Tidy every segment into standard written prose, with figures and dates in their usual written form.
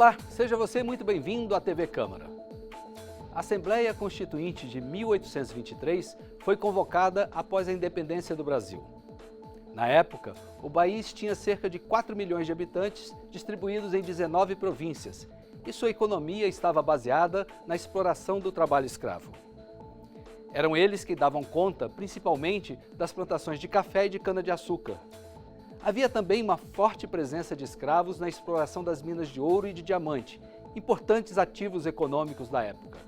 Olá, seja você muito bem-vindo à TV Câmara. A Assembleia Constituinte de 1823 foi convocada após a independência do Brasil. Na época, o país tinha cerca de 4 milhões de habitantes distribuídos em 19 províncias e sua economia estava baseada na exploração do trabalho escravo. Eram eles que davam conta, principalmente, das plantações de café e de cana-de-açúcar. Havia também uma forte presença de escravos na exploração das minas de ouro e de diamante, importantes ativos econômicos da época.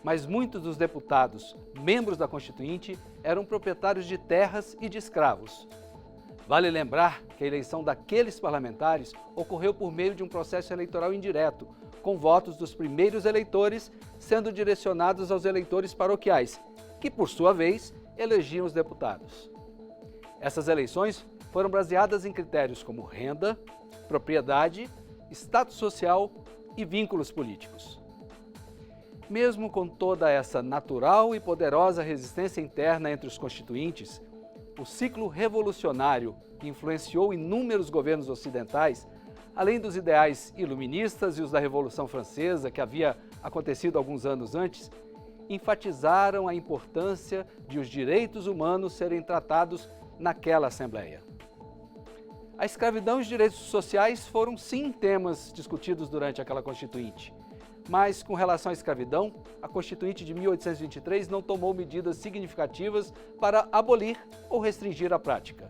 Mas muitos dos deputados, membros da Constituinte, eram proprietários de terras e de escravos. Vale lembrar que a eleição daqueles parlamentares ocorreu por meio de um processo eleitoral indireto, com votos dos primeiros eleitores sendo direcionados aos eleitores paroquiais, que, por sua vez, elegiam os deputados. Essas eleições foram baseadas em critérios como renda, propriedade, status social e vínculos políticos. Mesmo com toda essa natural e poderosa resistência interna entre os constituintes, o ciclo revolucionário que influenciou inúmeros governos ocidentais, além dos ideais iluministas e os da Revolução Francesa, que havia acontecido alguns anos antes, enfatizaram a importância de os direitos humanos serem tratados naquela Assembleia. A escravidão e os direitos sociais foram sim temas discutidos durante aquela Constituinte, mas com relação à escravidão, a Constituinte de 1823 não tomou medidas significativas para abolir ou restringir a prática.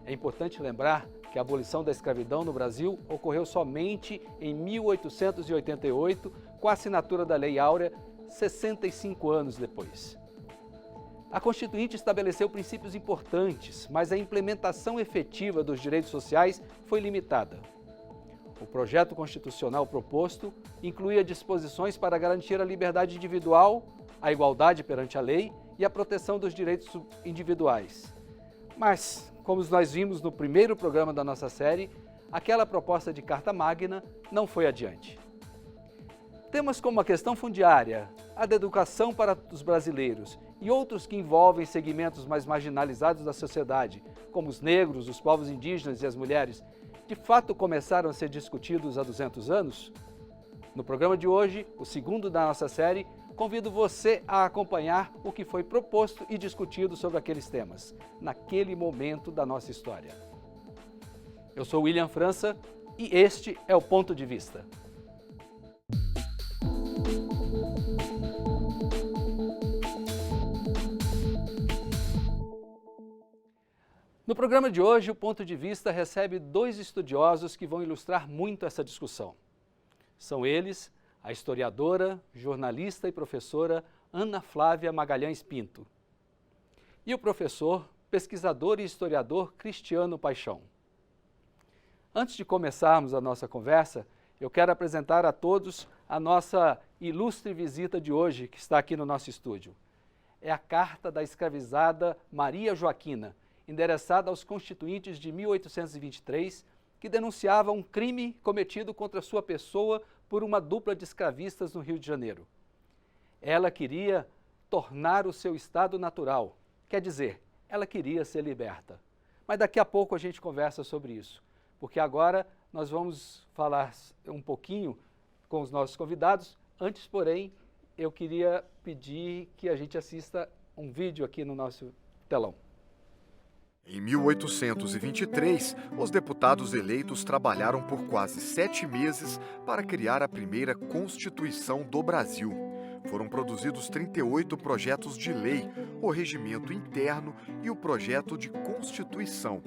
É importante lembrar que a abolição da escravidão no Brasil ocorreu somente em 1888, com a assinatura da Lei Áurea, 65 anos depois. A Constituinte estabeleceu princípios importantes, mas a implementação efetiva dos direitos sociais foi limitada. O projeto constitucional proposto incluía disposições para garantir a liberdade individual, a igualdade perante a lei e a proteção dos direitos individuais. Mas, como nós vimos no primeiro programa da nossa série, aquela proposta de Carta Magna não foi adiante. Temas como a questão fundiária, a da educação para os brasileiros e outros que envolvem segmentos mais marginalizados da sociedade, como os negros, os povos indígenas e as mulheres, de fato começaram a ser discutidos há 200 anos? No programa de hoje, o segundo da nossa série, convido você a acompanhar o que foi proposto e discutido sobre aqueles temas, naquele momento da nossa história. Eu sou William França e este é o Ponto de Vista. No programa de hoje, o Ponto de Vista recebe dois estudiosos que vão ilustrar muito essa discussão. São eles a historiadora, jornalista e professora Ana Flávia Magalhães Pinto e o professor, pesquisador e historiador Cristiano Paixão. Antes de começarmos a nossa conversa, eu quero apresentar a todos a nossa ilustre visita de hoje, que está aqui no nosso estúdio. É a carta da escravizada Maria Joaquina, endereçada aos constituintes de 1823, que denunciava um crime cometido contra sua pessoa por uma dupla de escravistas no Rio de Janeiro. Ela queria tornar o seu estado natural, quer dizer, ela queria ser liberta. Mas daqui a pouco a gente conversa sobre isso, porque agora nós vamos falar um pouquinho com os nossos convidados. Antes, porém, eu queria pedir que a gente assista um vídeo aqui no nosso telão. Em 1823, os deputados eleitos trabalharam por quase 7 meses para criar a primeira Constituição do Brasil. Foram produzidos 38 projetos de lei, o regimento interno e o projeto de Constituição.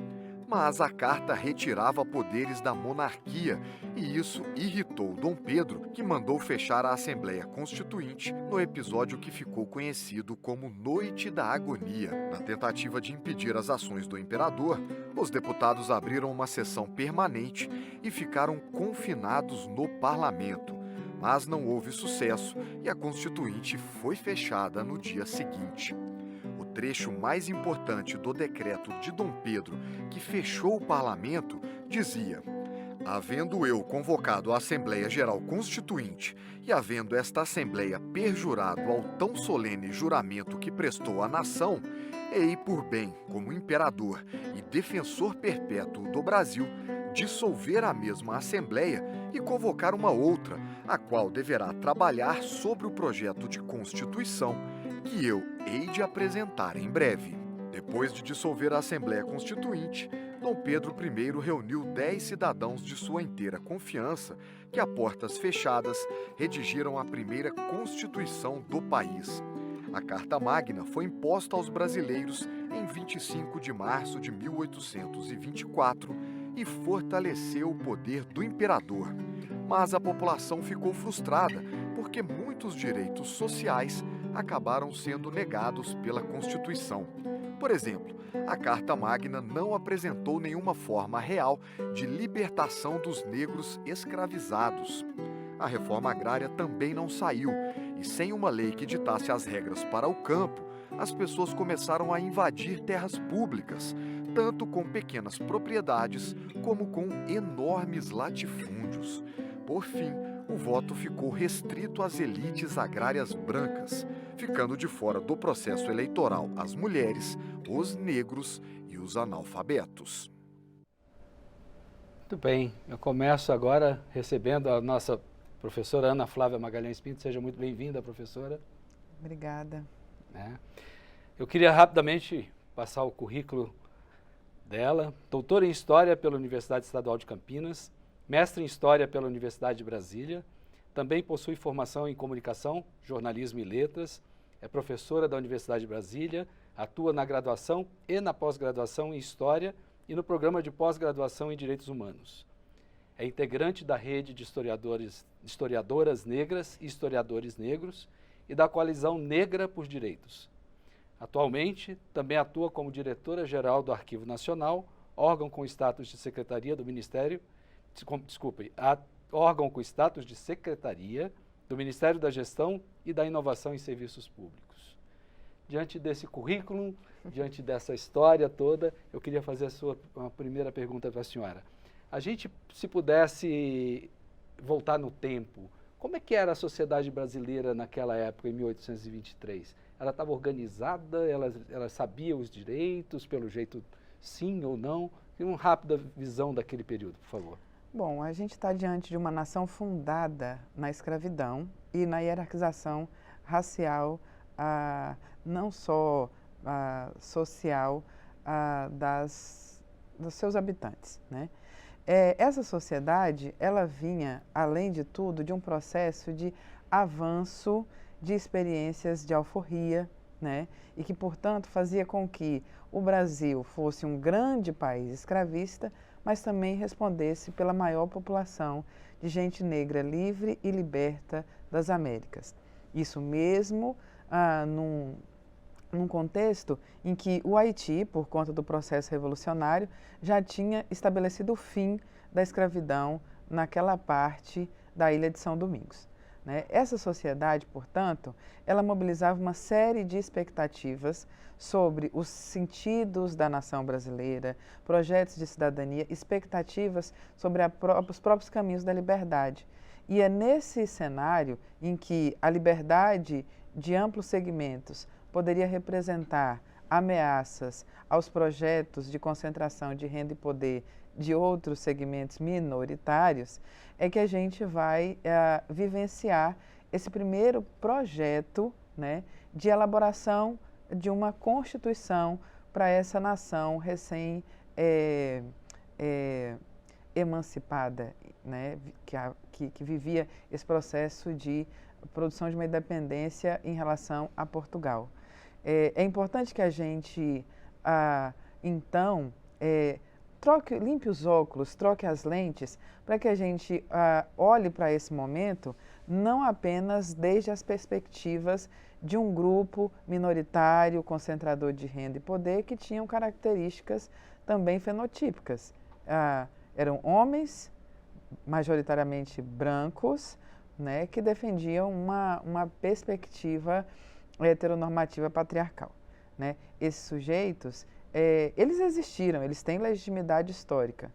Mas a carta retirava poderes da monarquia e isso irritou Dom Pedro, que mandou fechar a Assembleia Constituinte no episódio que ficou conhecido como Noite da Agonia. Na tentativa de impedir as ações do imperador, os deputados abriram uma sessão permanente e ficaram confinados no parlamento. Mas não houve sucesso e a Constituinte foi fechada no dia seguinte. O trecho mais importante do decreto de Dom Pedro, que fechou o parlamento, dizia: havendo eu convocado a Assembleia Geral Constituinte e havendo esta Assembleia perjurado ao tão solene juramento que prestou à nação, hei por bem, como imperador e defensor perpétuo do Brasil, dissolver a mesma Assembleia e convocar uma outra, a qual deverá trabalhar sobre o projeto de Constituição que eu hei de apresentar em breve. Depois de dissolver a Assembleia Constituinte, Dom Pedro I reuniu 10 cidadãos de sua inteira confiança que, a portas fechadas, redigiram a primeira Constituição do país. A Carta Magna foi imposta aos brasileiros em 25 de março de 1824 e fortaleceu o poder do imperador. Mas a população ficou frustrada porque muitos direitos sociais acabaram sendo negados pela Constituição. Por exemplo, a Carta Magna não apresentou nenhuma forma real de libertação dos negros escravizados. A reforma agrária também não saiu, e sem uma lei que ditasse as regras para o campo, as pessoas começaram a invadir terras públicas, tanto com pequenas propriedades como com enormes latifúndios. Por fim, o voto ficou restrito às elites agrárias brancas, ficando de fora do processo eleitoral as mulheres, os negros e os analfabetos. Muito bem, eu começo agora recebendo a nossa professora Ana Flávia Magalhães Pinto. Seja muito bem-vinda, professora. Obrigada. Eu queria rapidamente passar o currículo dela. Doutora em História pela Universidade Estadual de Campinas, mestre em História pela Universidade de Brasília, também possui formação em Comunicação, Jornalismo e Letras, é professora da Universidade de Brasília, atua na graduação e na pós-graduação em História e no programa de pós-graduação em Direitos Humanos. É integrante da rede de historiadoras negras e historiadores negros e da Coalizão Negra por Direitos. Atualmente, também atua como diretora-geral do Arquivo Nacional, órgão com status de secretaria do Ministério, órgão com status de secretaria do Ministério da Gestão e da Inovação em Serviços Públicos. Diante desse currículo, diante dessa história toda, eu queria fazer uma primeira pergunta para a senhora. A gente, se pudesse voltar no tempo, como é que era a sociedade brasileira naquela época, em 1823? Ela estava organizada, ela sabia os direitos, pelo jeito sim ou não? Uma rápida visão daquele período, por favor. Bom, a gente está diante de uma nação fundada na escravidão e na hierarquização racial, não só social, dos seus habitantes, né? Essa sociedade, ela vinha, além de tudo, de um processo de avanço de experiências de alforria, né? E que, portanto, fazia com que o Brasil fosse um grande país escravista, mas também respondesse pela maior população de gente negra livre e liberta das Américas. Isso mesmo num contexto em que o Haiti, por conta do processo revolucionário, já tinha estabelecido o fim da escravidão naquela parte da ilha de São Domingos. Essa sociedade, portanto, ela mobilizava uma série de expectativas sobre os sentidos da nação brasileira, projetos de cidadania, expectativas sobre os próprios caminhos da liberdade. E é nesse cenário em que a liberdade de amplos segmentos poderia representar ameaças aos projetos de concentração de renda e poder de outros segmentos minoritários, é que a gente vai vivenciar esse primeiro projeto, né, de elaboração de uma Constituição para essa nação recém-emancipada, né, que vivia esse processo de produção de uma independência em relação a Portugal. É importante que a gente, então, limpe os óculos, troque as lentes, para que a gente olhe para esse momento não apenas desde as perspectivas de um grupo minoritário, concentrador de renda e poder, que tinham características também fenotípicas. Eram homens, majoritariamente brancos, né, que defendiam uma perspectiva heteronormativa patriarcal, né? Esses sujeitos, eles existiram, eles têm legitimidade histórica,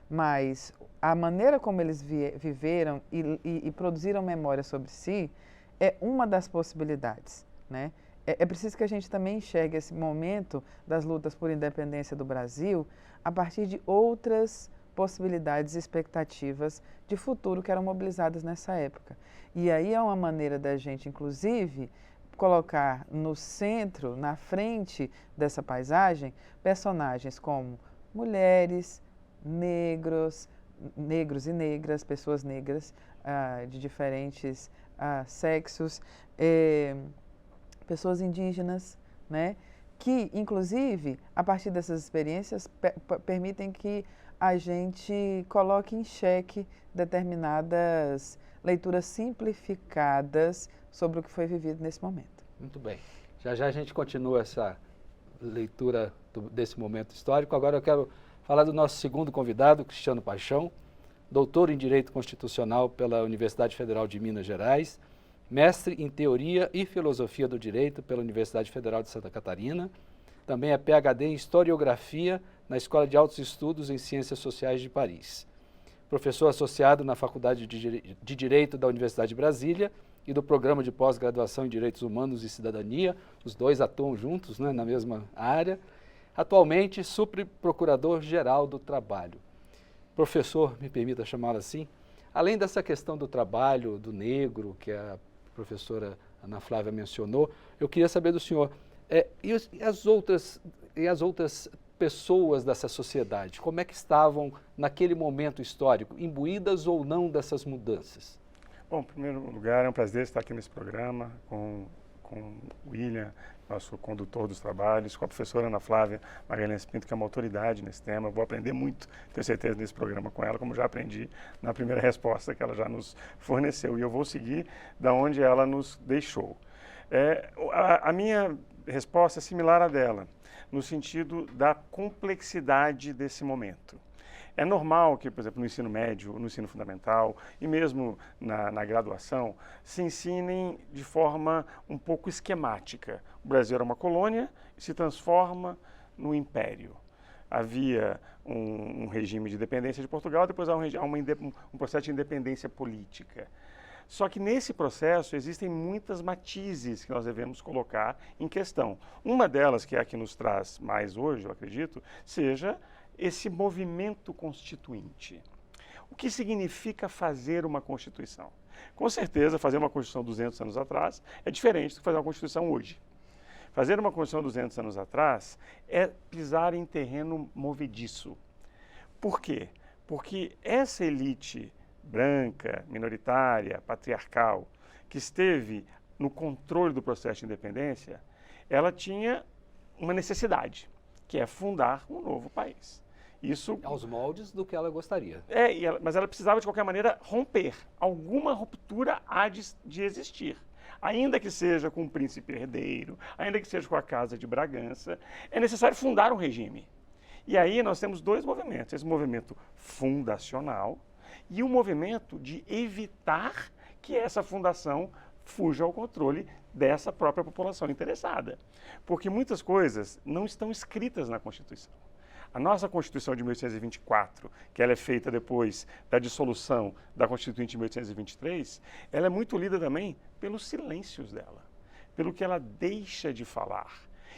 mas a maneira como eles viveram e produziram memória sobre si é uma das possibilidades, né? É preciso que a gente também enxergue esse momento das lutas por independência do Brasil a partir de outras possibilidades e expectativas de futuro que eram mobilizadas nessa época. E aí é uma maneira da gente, inclusive, colocar no centro, na frente dessa paisagem, personagens como mulheres, negros e negras, pessoas negras de diferentes sexos, pessoas indígenas, né? Que, inclusive, a partir dessas experiências, permitem que a gente coloque em xeque determinadas leituras simplificadas sobre o que foi vivido nesse momento. Muito bem. Já já a gente continua essa leitura desse momento histórico. Agora eu quero falar do nosso segundo convidado, Cristiano Paixão, doutor em Direito Constitucional pela Universidade Federal de Minas Gerais, mestre em Teoria e Filosofia do Direito pela Universidade Federal de Santa Catarina, também é PhD em Historiografia na Escola de Altos Estudos em Ciências Sociais de Paris. Professor associado na Faculdade de Direito da Universidade de Brasília e do Programa de Pós-Graduação em Direitos Humanos e Cidadania, os dois atuam juntos, né, na mesma área. Atualmente, subprocurador-geral do Trabalho. Professor, me permita chamá-lo assim, além dessa questão do trabalho, do negro, que a professora Ana Flávia mencionou, eu queria saber do senhor, e as outras pessoas dessa sociedade, como é que estavam naquele momento histórico, imbuídas ou não dessas mudanças? Bom, em primeiro lugar, é um prazer estar aqui nesse programa com o William, nosso condutor dos trabalhos, com a professora Ana Flávia Magalhães Pinto, que é uma autoridade nesse tema. Eu vou aprender muito, tenho certeza, nesse programa com ela, como já aprendi na primeira resposta que ela já nos forneceu. E eu vou seguir da onde ela nos deixou. A minha resposta é similar à dela, no sentido da complexidade desse momento. É normal que, por exemplo, no ensino médio, no ensino fundamental e mesmo na graduação, se ensinem de forma um pouco esquemática. O Brasil era uma colônia e se transforma no império. Havia um regime de dependência de Portugal, depois há um processo de independência política. Só que nesse processo existem muitas matizes que nós devemos colocar em questão. Uma delas, que é a que nos traz mais hoje, eu acredito, seja esse movimento constituinte. O que significa fazer uma Constituição? Com certeza, fazer uma Constituição 200 anos atrás é diferente do que fazer uma Constituição hoje. Fazer uma Constituição 200 anos atrás é pisar em terreno movediço. Por quê? Porque essa elite branca, minoritária, patriarcal, que esteve no controle do processo de independência, ela tinha uma necessidade, que é fundar um novo país. Isso aos moldes do que ela gostaria. Mas ela precisava, de qualquer maneira, romper. Alguma ruptura há de existir. Ainda que seja com o príncipe herdeiro, ainda que seja com a Casa de Bragança, é necessário fundar um regime. E aí nós temos dois movimentos. Esse movimento fundacional e o movimento de evitar que essa fundação fuja ao controle dessa própria população interessada. Porque muitas coisas não estão escritas na Constituição. A nossa Constituição de 1824, que ela é feita depois da dissolução da Constituinte de 1823, ela é muito lida também pelos silêncios dela, pelo que ela deixa de falar.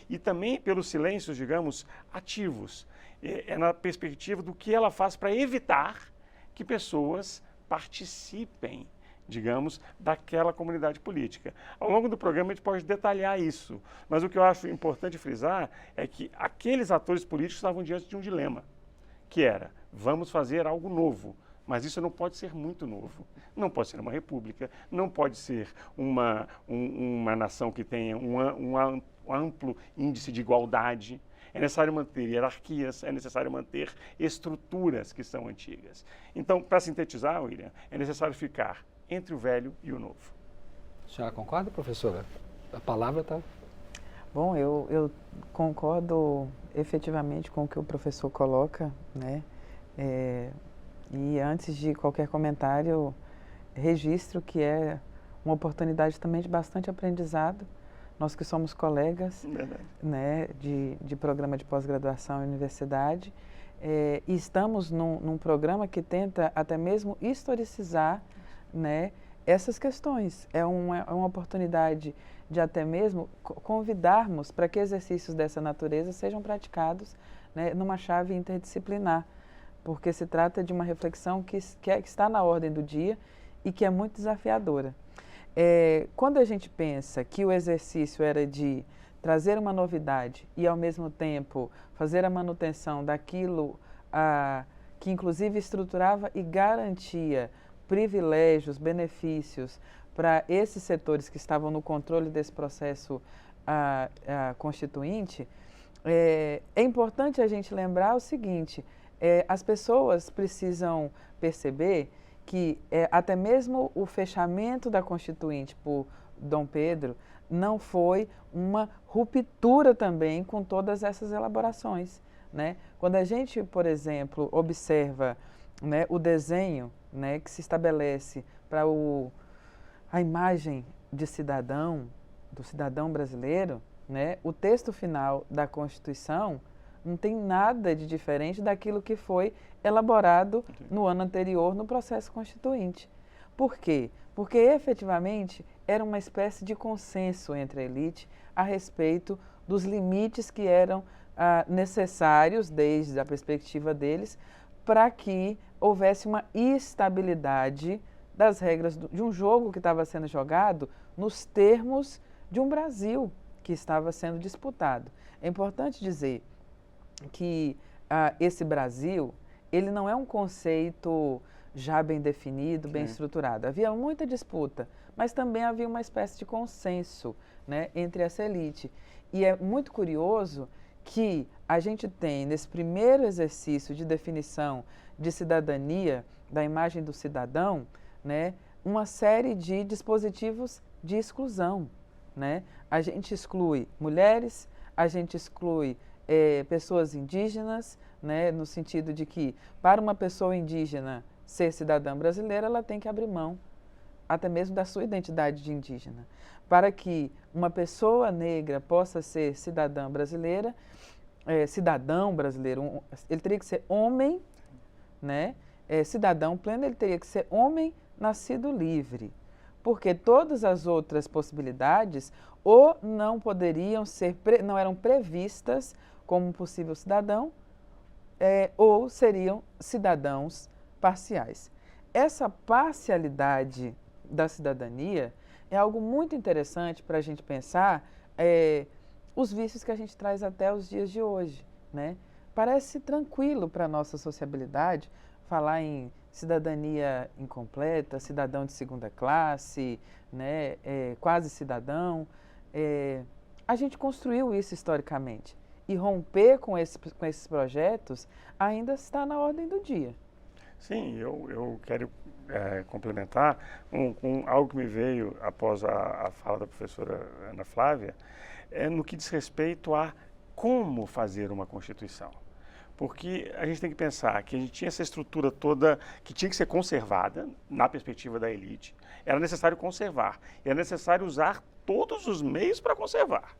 E também pelos silêncios, digamos, ativos. É na perspectiva do que ela faz para evitar que pessoas participem, digamos, daquela comunidade política. Ao longo do programa a gente pode detalhar isso, mas o que eu acho importante frisar é que aqueles atores políticos estavam diante de um dilema, que era, vamos fazer algo novo, mas isso não pode ser muito novo. Não pode ser uma república, não pode ser uma nação que tenha um amplo índice de igualdade. É necessário manter hierarquias, é necessário manter estruturas que são antigas. Então, para sintetizar, William, é necessário ficar entre o velho e o novo. A senhora concorda, professora? A palavra está... Bom, eu concordo efetivamente com o que o professor coloca, né? E antes de qualquer comentário, registro que é uma oportunidade também de bastante aprendizado. Nós que somos colegas, né, de programa de pós-graduação e universidade, e estamos num programa que tenta até mesmo historicizar, né, essas questões. É uma oportunidade de até mesmo convidarmos para que exercícios dessa natureza sejam praticados, né, numa chave interdisciplinar, porque se trata de uma reflexão que está na ordem do dia e que é muito desafiadora. Quando a gente pensa que o exercício era de trazer uma novidade e, ao mesmo tempo, fazer a manutenção daquilo que, inclusive, estruturava e garantia privilégios, benefícios para esses setores que estavam no controle desse processo constituinte, é importante a gente lembrar o seguinte: as pessoas precisam perceber que até mesmo o fechamento da Constituinte por Dom Pedro não foi uma ruptura também com todas essas elaborações, né? Quando a gente, por exemplo, observa, né, o desenho, né, que se estabelece para a imagem de cidadão, do cidadão brasileiro, né, o texto final da Constituição não tem nada de diferente daquilo que foi elaborado no ano anterior no processo constituinte. Por quê? Porque efetivamente era uma espécie de consenso entre a elite a respeito dos limites que eram necessários, desde a perspectiva deles, para que houvesse uma estabilidade das regras de um jogo que estava sendo jogado nos termos de um Brasil que estava sendo disputado. É importante dizer que esse Brasil, ele não é um conceito já bem definido, bem estruturado. Havia muita disputa, mas também havia uma espécie de consenso, né, entre essa elite. E é muito curioso que a gente tem, nesse primeiro exercício de definição de cidadania, da imagem do cidadão, né, uma série de dispositivos de exclusão, né? A gente exclui mulheres, a gente exclui pessoas indígenas, né, no sentido de que, para uma pessoa indígena ser cidadã brasileira, ela tem que abrir mão até mesmo da sua identidade de indígena. Para que uma pessoa negra possa ser cidadão brasileiro, ele teria que ser homem, né? Cidadão pleno, ele teria que ser homem nascido livre, porque todas as outras possibilidades ou não poderiam ser, não eram previstas como possível cidadão, ou seriam cidadãos parciais. Essa parcialidade da cidadania é algo muito interessante para a gente pensar os vícios que a gente traz até os dias de hoje, né? Parece tranquilo para a nossa sociabilidade falar em cidadania incompleta, cidadão de segunda classe, né, quase cidadão. A gente construiu isso historicamente e romper com esses projetos ainda está na ordem do dia. Sim, eu quero complementar com algo que me veio após a fala da professora Ana Flávia, no que diz respeito a como fazer uma Constituição. Porque a gente tem que pensar que a gente tinha essa estrutura toda que tinha que ser conservada na perspectiva da elite. Era necessário conservar, era necessário usar todos os meios para conservar.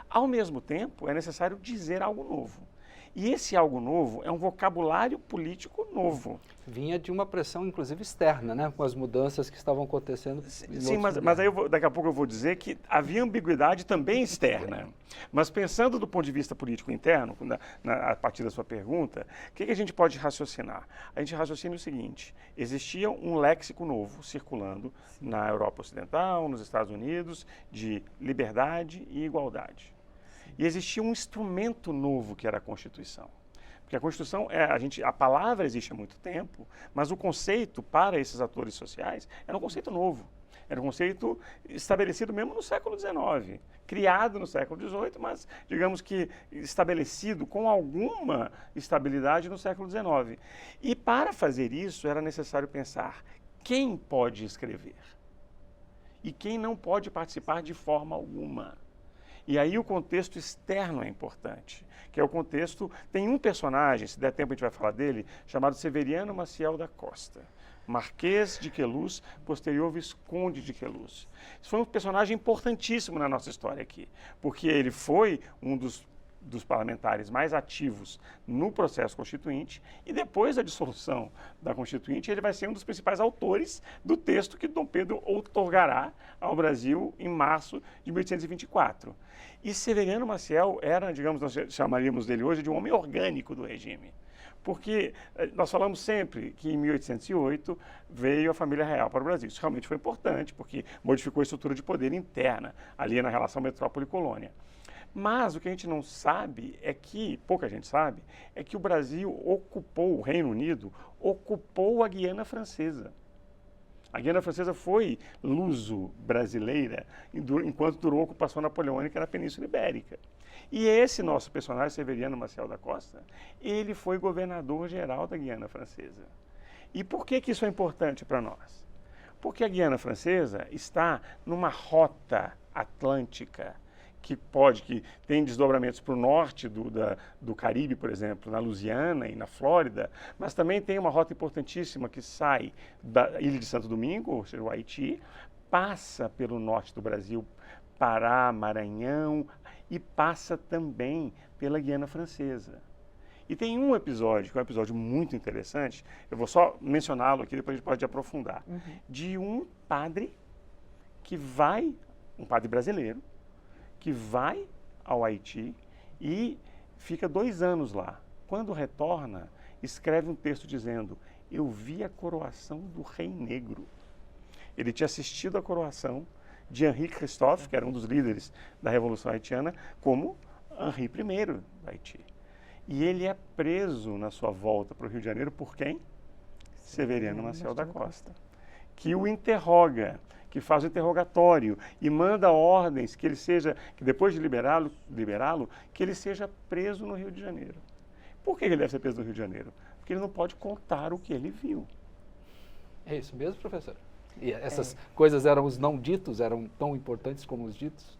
Ao mesmo tempo, é necessário dizer algo novo. E esse algo novo é um vocabulário político novo. Vinha de uma pressão, inclusive, externa, né? Com as mudanças que estavam acondo. Sim, mas aí daqui a pouco eu vou dizer que havia ambiguidade também externa. Mas pensando do ponto de vista político interno, a partir da sua pergunta, o que a gente pode raciocinar? A gente raciocina o seguinte: existia um léxico novo circulando na Europa Ocidental, nos Estados Unidos, de liberdade e igualdade. E existia um instrumento novo que era a Constituição. Porque a Constituição, a palavra existe há muito tempo, mas o conceito para esses atores sociais era um conceito novo. Era um conceito estabelecido mesmo no século XIX, criado no século XVIII, mas digamos que estabelecido com alguma estabilidade no século XIX. E para fazer isso era necessário pensar quem pode escrever e quem não pode participar de forma alguma. E aí o contexto externo é importante, que é o contexto... Tem um personagem, se der tempo a gente vai falar dele, chamado Severiano Maciel da Costa, Marquês de Queluz, posterior Visconde de Queluz. Isso foi um personagem importantíssimo na nossa história aqui, porque ele foi um dos parlamentares mais ativos no processo constituinte e depois da dissolução da Constituinte ele vai ser um dos principais autores do texto que Dom Pedro outorgará ao Brasil em março de 1824. E Severiano Maciel era, digamos, nós chamaríamos dele hoje de um homem orgânico do regime, Porque nós falamos sempre que em 1808 veio a família real para o Brasil. Isso realmente foi importante, porque modificou a estrutura de poder interna, ali na relação metrópole-colônia. Mas o que a gente não sabe é que, pouca gente sabe, é que o Brasil ocupou, o Reino Unido ocupou a Guiana Francesa. A Guiana Francesa foi luso-brasileira enquanto durou a ocupação napoleônica na Península Ibérica. E esse nosso personagem, Severiano Maciel da Costa, ele foi governador-geral da Guiana Francesa. E por que isso é importante para nós? Porque a Guiana Francesa está numa rota atlântica que tem desdobramentos para o norte do Caribe, por exemplo, na Louisiana e na Flórida, mas também tem uma rota importantíssima que sai da Ilha de Santo Domingo, ou seja, o Haiti, passa pelo norte do Brasil, Pará, Maranhão, e passa também pela Guiana Francesa. E tem um episódio, que é um episódio muito interessante, eu vou só mencioná-lo aqui, depois a gente pode aprofundar, de um padre um padre brasileiro, que vai ao Haiti e fica 2 anos lá. Quando retorna, escreve um texto dizendo: eu vi a coroação do Rei Negro. Ele tinha assistido à coroação de Henri Christophe, que era um dos líderes da Revolução Haitiana, como Henri I do Haiti. E ele é preso na sua volta para o Rio de Janeiro por quem? Severiano Maciel da Costa, que o interroga, que faz o interrogatório e manda ordens que depois de liberá-lo, que ele seja preso no Rio de Janeiro. Por que ele deve ser preso no Rio de Janeiro? Porque ele não pode contar o que ele viu. É isso mesmo, professor? E essas coisas eram os não ditos, eram tão importantes como os ditos?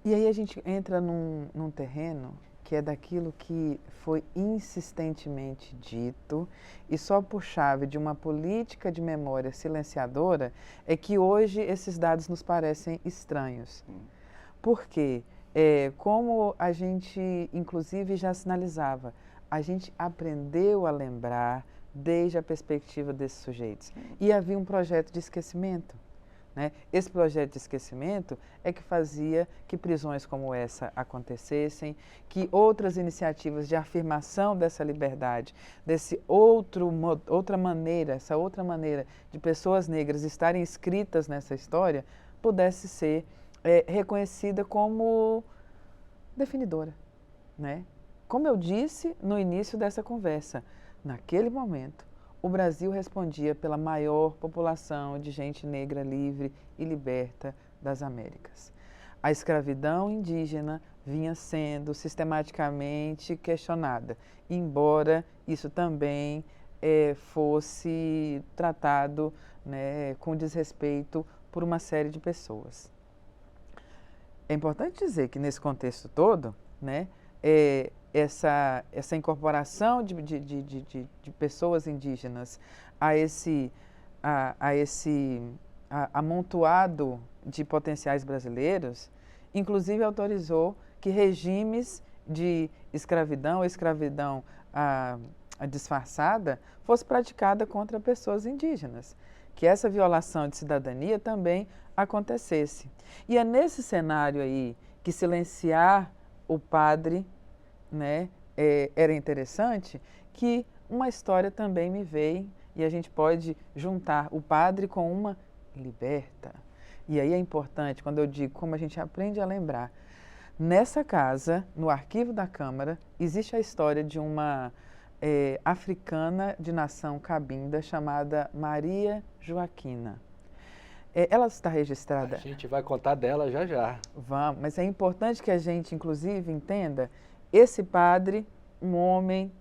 E aí a gente entra num terreno que é daquilo que foi insistentemente dito e só por chave de uma política de memória silenciadora é que hoje esses dados nos parecem estranhos. Porque, como a gente inclusive já sinalizava, a gente aprendeu a lembrar desde a perspectiva desses sujeitos. E havia um projeto de esquecimento. Né? Esse projeto de esquecimento é que fazia que prisões como essa acontecessem, que outras iniciativas de afirmação dessa liberdade, essa outra maneira de pessoas negras estarem inscritas nessa história, pudesse ser reconhecida como definidora. Né? Como eu disse no início dessa conversa, naquele momento, o Brasil respondia pela maior população de gente negra livre e liberta das Américas. A escravidão indígena vinha sendo sistematicamente questionada, embora isso também fosse tratado, né, com desrespeito por uma série de pessoas. É importante dizer que nesse contexto todo, né, essa incorporação de pessoas indígenas a esse amontoado de potenciais brasileiros, inclusive autorizou que regimes de escravidão disfarçada fosse praticada contra pessoas indígenas, que essa violação de cidadania também acontecesse. E é nesse cenário aí que silenciar o padre, né, era interessante, que uma história também me veio e a gente pode juntar o padre com uma liberta. E aí é importante, quando eu digo como a gente aprende a lembrar, nessa casa, no arquivo da Câmara, existe a história de uma africana de nação cabinda chamada Maria Joaquina. Ela está registrada... A gente vai contar dela já já. Vamos, mas é importante que a gente, inclusive, entenda esse padre, um homem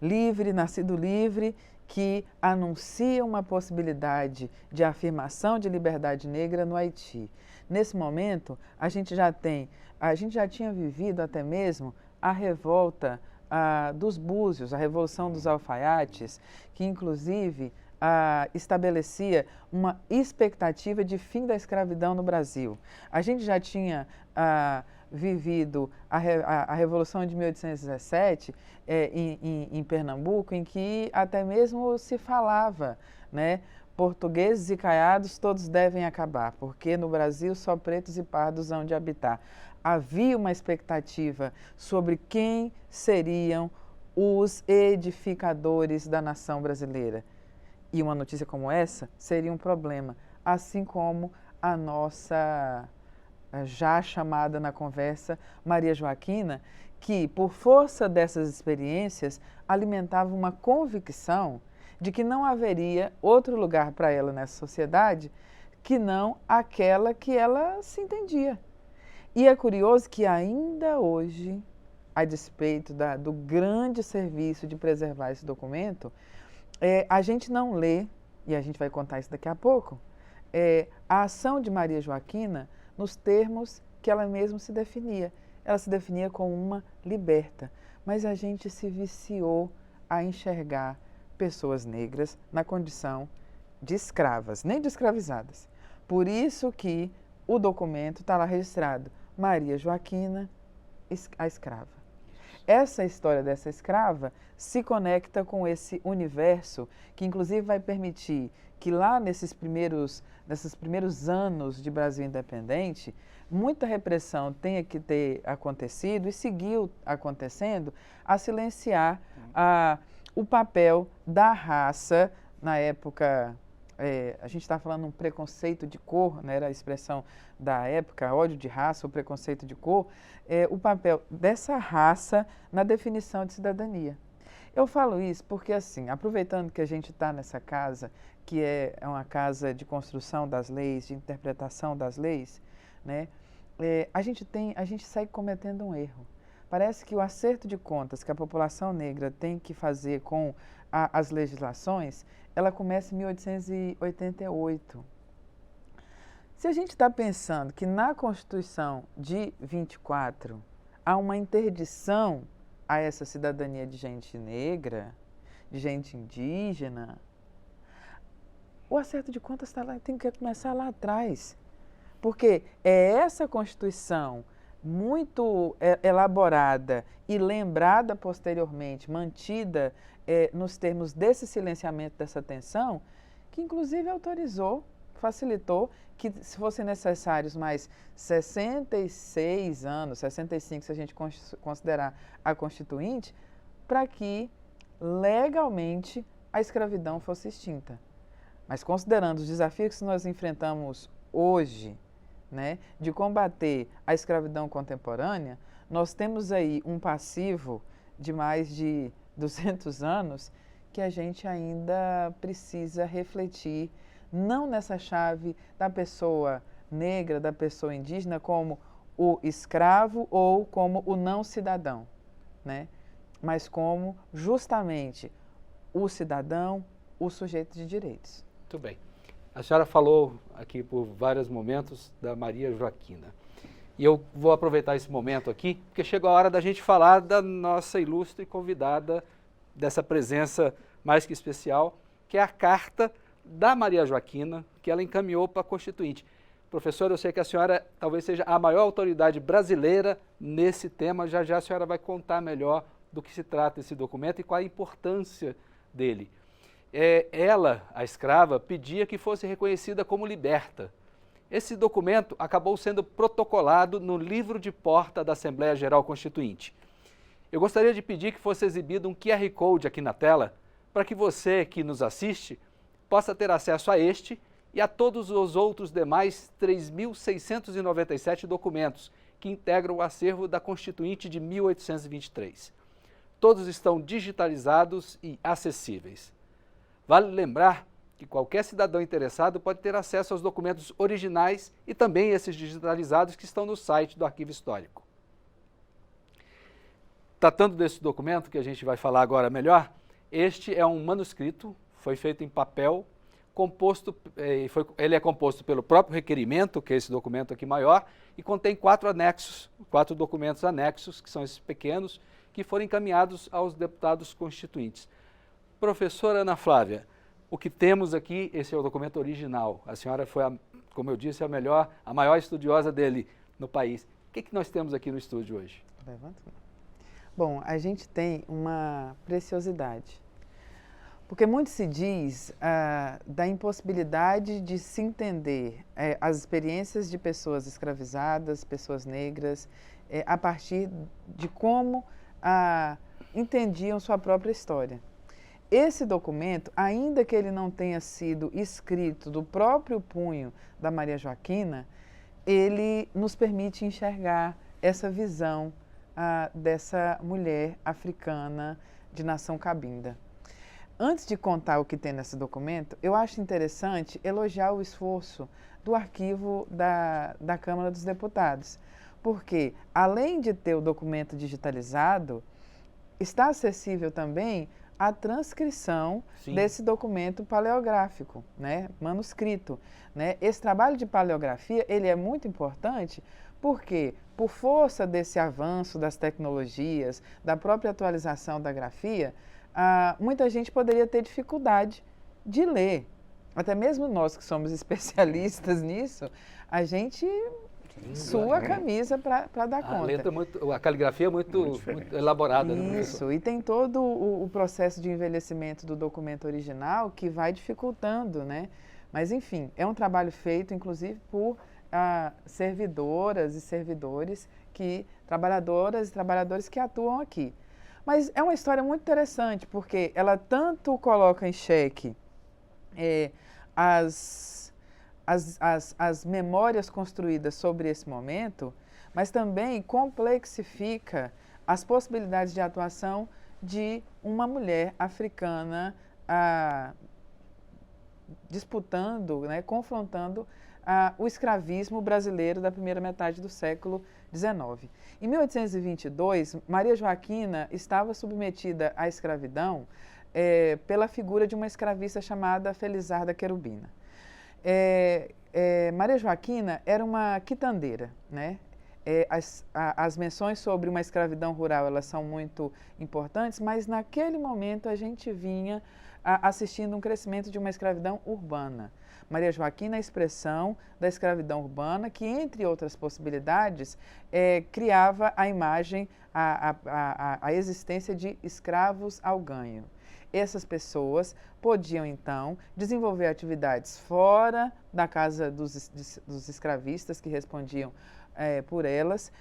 livre, nascido livre, que anuncia uma possibilidade de afirmação de liberdade negra no Haiti. Nesse momento, a gente já tinha vivido até mesmo a revolta dos búzios, a Revolução dos Alfaiates, que inclusive estabelecia uma expectativa de fim da escravidão no Brasil. A gente já tinha vivido a Revolução de 1817 em Pernambuco, em que até mesmo se falava, né, portugueses e caiados todos devem acabar, porque no Brasil só pretos e pardos hão de habitar. Havia uma expectativa sobre quem seriam os edificadores da nação brasileira. E uma notícia como essa seria um problema, assim como a nossa já chamada na conversa Maria Joaquina, que por força dessas experiências alimentava uma convicção de que não haveria outro lugar para ela nessa sociedade que não aquela que ela se entendia. E é curioso que ainda hoje, a despeito do grande serviço de preservar esse documento, a gente não lê, e a gente vai contar isso daqui a pouco, a ação de Maria Joaquina nos termos que ela mesma se definia. Ela se definia como uma liberta, mas a gente se viciou a enxergar pessoas negras na condição de escravas, nem de escravizadas. Por isso que o documento está lá registrado, Maria Joaquina, a escrava. Essa história dessa escrava se conecta com esse universo que inclusive vai permitir que lá nesses primeiros anos de Brasil independente, muita repressão tenha que ter acontecido e seguiu acontecendo a silenciar o papel da raça na época. A gente está falando um preconceito de cor, né, era a expressão da época, ódio de raça, o preconceito de cor, o papel dessa raça na definição de cidadania. Eu falo isso porque, assim, aproveitando que a gente está nessa casa, que é uma casa de construção das leis, de interpretação das leis, né, a gente segue cometendo um erro. Parece que o acerto de contas que a população negra tem que fazer com as legislações, ela começa em 1888. Se a gente está pensando que na Constituição de 24 há uma interdição a essa cidadania de gente negra, de gente indígena, o acerto de contas tem que começar lá atrás. Porque é essa Constituição muito elaborada e lembrada posteriormente, mantida nos termos desse silenciamento dessa tensão, que inclusive autorizou, facilitou que se fossem necessários mais 66 anos, 65 se a gente considerar a Constituinte, para que legalmente a escravidão fosse extinta. Mas considerando os desafios que nós enfrentamos hoje, né, de combater a escravidão contemporânea, nós temos aí um passivo de mais de 200 anos que a gente ainda precisa refletir, não nessa chave da pessoa negra, da pessoa indígena, como o escravo ou como o não cidadão, né, mas como justamente o cidadão, o sujeito de direitos. Muito bem. A senhora falou aqui por vários momentos da Maria Joaquina. E eu vou aproveitar esse momento aqui, porque chegou a hora da gente falar da nossa ilustre convidada, dessa presença mais que especial, que é a carta da Maria Joaquina, que ela encaminhou para a Constituinte. Professora, eu sei que a senhora talvez seja a maior autoridade brasileira nesse tema, já já a senhora vai contar melhor do que se trata esse documento e qual a importância dele. Ela, a escrava, pedia que fosse reconhecida como liberta. Esse documento acabou sendo protocolado no livro de porta da Assembleia Geral Constituinte. Eu gostaria de pedir que fosse exibido um QR Code aqui na tela, para que você que nos assiste possa ter acesso a este e a todos os outros demais 3.697 documentos que integram o acervo da Constituinte de 1823. Todos estão digitalizados e acessíveis. Vale lembrar que qualquer cidadão interessado pode ter acesso aos documentos originais e também esses digitalizados que estão no site do Arquivo Histórico. Tratando desse documento, que a gente vai falar agora melhor, este é um manuscrito, foi feito em papel, ele é composto pelo próprio requerimento, que é esse documento aqui maior, e contém 4 documentos anexos, que são esses pequenos, que foram encaminhados aos deputados constituintes. Professora Ana Flávia, o que temos aqui, esse é o documento original. A senhora foi, como eu disse, a maior estudiosa dele no país. O que nós temos aqui no estúdio hoje? Bom, a gente tem uma preciosidade, porque muito se diz da impossibilidade de se entender as experiências de pessoas escravizadas, pessoas negras, a partir de como entendiam sua própria história. Esse documento, ainda que ele não tenha sido escrito do próprio punho da Maria Joaquina, ele nos permite enxergar essa visão dessa mulher africana de nação cabinda. Antes de contar o que tem nesse documento, eu acho interessante elogiar o esforço do arquivo da Câmara dos Deputados, porque, além de ter o documento digitalizado, está acessível também a transcrição desse documento paleográfico, né, manuscrito. Né? Esse trabalho de paleografia ele é muito importante porque, por força desse avanço das tecnologias, da própria atualização da grafia, muita gente poderia ter dificuldade de ler. Até mesmo nós que somos especialistas nisso, a gente sua a camisa para dar conta. A caligrafia é muito elaborada. Isso, e tem todo o processo de envelhecimento do documento original que vai dificultando, né? Mas, enfim, é um trabalho feito, inclusive, por servidoras e servidores, trabalhadoras e trabalhadores que atuam aqui. Mas é uma história muito interessante, porque ela tanto coloca em xeque as memórias construídas sobre esse momento, mas também complexifica as possibilidades de atuação de uma mulher africana disputando, né, confrontando o escravismo brasileiro da primeira metade do século XIX. Em 1822, Maria Joaquina estava submetida à escravidão pela figura de uma escravista chamada Felizarda Querubina. Maria Joaquina era uma quitandeira, né? As menções sobre uma escravidão rural elas são muito importantes, mas naquele momento a gente vinha assistindo um crescimento de uma escravidão urbana. Maria Joaquina é a expressão da escravidão urbana que, entre outras possibilidades, criava a imagem, a existência de escravos ao ganho. Essas pessoas podiam, então, desenvolver atividades fora da casa dos escravistas que respondiam por elas,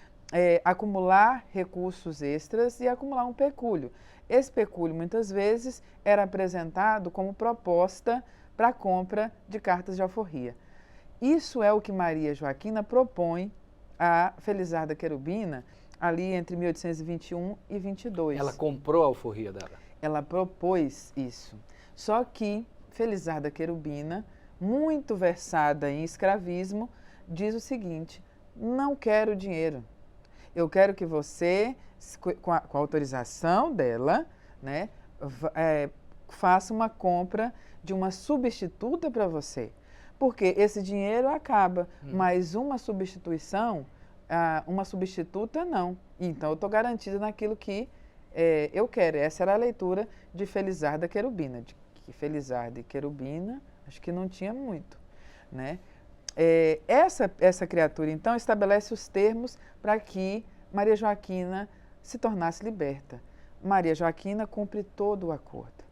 acumular recursos extras e acumular um pecúlio. Esse pecúlio, muitas vezes, era apresentado como proposta para a compra de cartas de alforria. Isso é o que Maria Joaquina propõe a Felizarda Querubina, ali entre 1821 e 22. Ela comprou a alforria dela? Ela propôs isso. Só que Felizarda Querubina, muito versada em escravismo, diz o seguinte: não quero dinheiro. Eu quero que você, com a autorização dela, né, faça uma compra de uma substituta para você. Porque esse dinheiro acaba, mas uma substituição, uma substituta não. Então, eu estou garantida naquilo que eu quero. Essa era a leitura de Felizarda Querubina. De que Felizarda e Querubina, acho que não tinha muito, né? Essa criatura, então, estabelece os termos para que Maria Joaquina se tornasse liberta. Maria Joaquina cumpre todo o acordo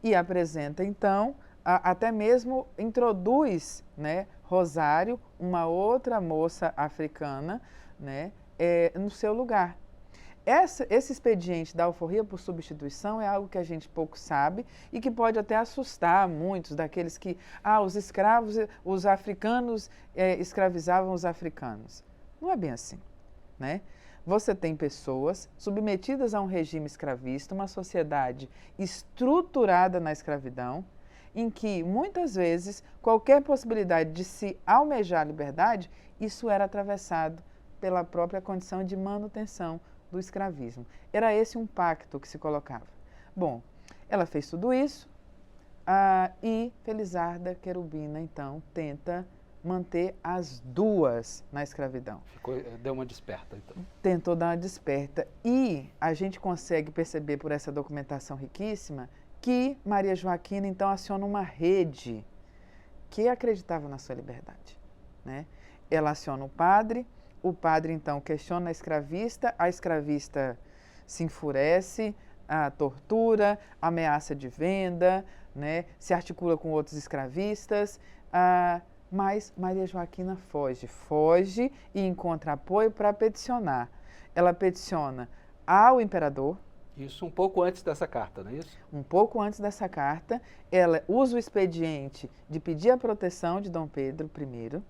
e apresenta, então, até mesmo introduz, né, Rosário, uma outra moça africana, né, no seu lugar. Esse expediente da alforria por substituição é algo que a gente pouco sabe e que pode até assustar muitos daqueles que, os escravos, os africanos escravizavam os africanos. Não é bem assim, né? Você tem pessoas submetidas a um regime escravista, uma sociedade estruturada na escravidão, em que, muitas vezes, qualquer possibilidade de se almejar a liberdade, isso era atravessado pela própria condição de manutenção do escravismo. Era esse um pacto que se colocava. Bom, ela fez tudo isso e Felizarda Querubina, então, tenta manter as duas na escravidão. Deu uma desperta, então. Tentou dar uma desperta. E a gente consegue perceber por essa documentação riquíssima que Maria Joaquina, então, aciona uma rede que acreditava na sua liberdade, né? Ela aciona o padre, então, questiona a escravista se enfurece, tortura, ameaça de venda, né? Se articula com outros escravistas, mas Maria Joaquina foge e encontra apoio para peticionar. Ela peticiona ao imperador, Isso um pouco antes dessa carta, não é isso? Um pouco antes dessa carta, ela usa o expediente de pedir a proteção de Dom Pedro I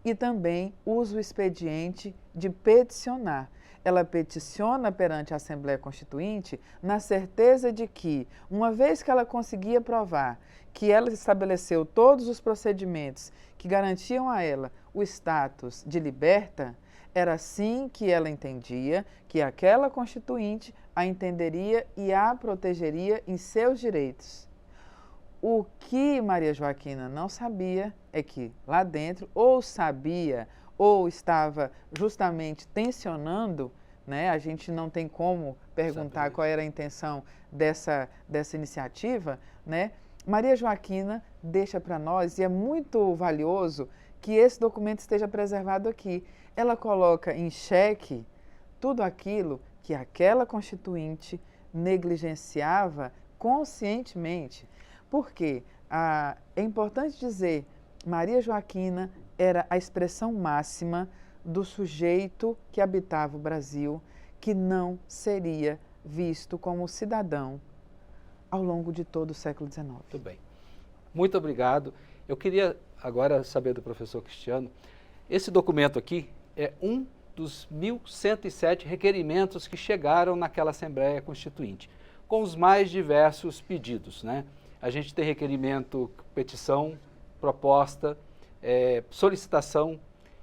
e também usa o expediente de peticionar. Ela peticiona perante a Assembleia Constituinte na certeza de que, uma vez que ela conseguia provar que ela estabeleceu todos os procedimentos que garantiam a ela o status de liberta, era assim que ela entendia que aquela Constituinte a entenderia e a protegeria em seus direitos. O que Maria Joaquina não sabia é que lá dentro, ou sabia, ou estava justamente tensionando, né? A gente não tem como perguntar Exatamente. qual era a intenção dessa iniciativa, né? Maria Joaquina deixa para nós, e é muito valioso que esse documento esteja preservado aqui. Ela coloca em xeque tudo aquilo que aquela Constituinte negligenciava conscientemente. Porque é importante dizer, Maria Joaquina era a expressão máxima do sujeito que habitava o Brasil, que não seria visto como cidadão ao longo de todo o século XIX. Muito bem. Muito obrigado. Eu queria agora saber do professor Cristiano, esse documento aqui é um dos 1.107 requerimentos que chegaram naquela Assembleia Constituinte, com os mais diversos pedidos, né? A gente tem requerimento, petição, proposta, solicitação,